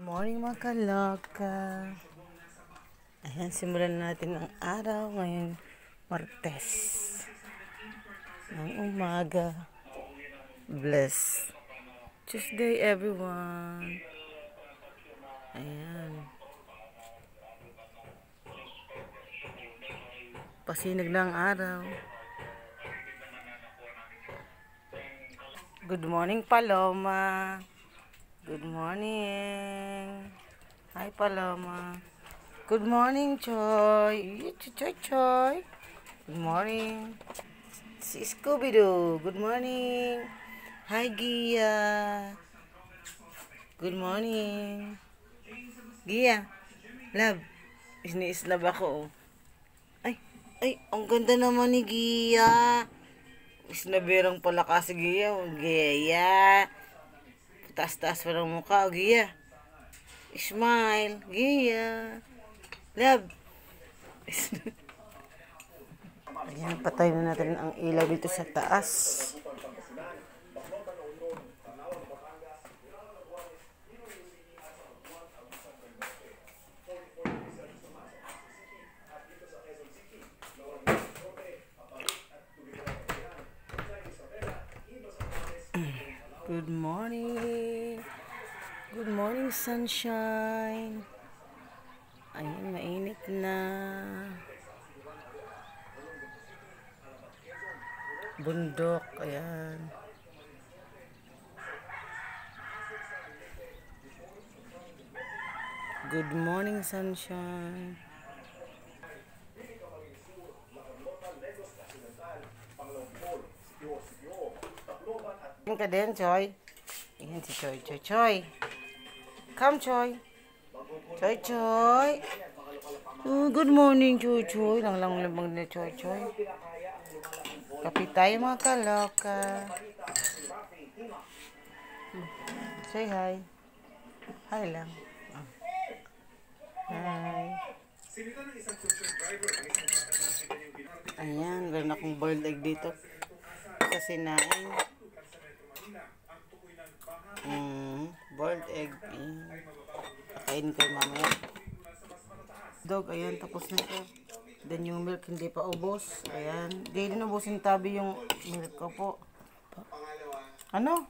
Morning mga kaloka. Ayan, simulan natin ang araw ngayon, Martes ng umaga. Bless Tuesday everyone. Ayan, pasinag na ang araw. Good morning Paloma. Good morning. Hi Paloma. Good morning Choy. Choy. Good morning. Si Scooby-Doo. Good morning. Hi Gia. Good morning. Gia. Love. Isni-islab ako. Ay, ang ganda naman ni Gia. Isnaberang pala kasi Gia. Gia. Taas-taas pa ng mukha, Gia. Smile, Gia. Love. Ayan, patay na natin ang ilaw dito sa taas. Good morning. Good morning, sunshine. Ayan, mainit na. Bundok, ayan. Good morning, sunshine. Ayan ka din, Choy. Ayan si Choy. Come, Choy. Choy. Oh, good morning, Choy. Lang na Choy. Kapit tayo mga kaloka. Say hi. Hi lang. Hi. Ayan, meron akong boiled egg dito. Kasi nain. Boiled egg. Kakain ko mamaya. Dog, ayan, tapos na ito. Then yung milk hindi pa ubos. Ayan. Hindi din ubusin tabi yung milk ko po. Ano?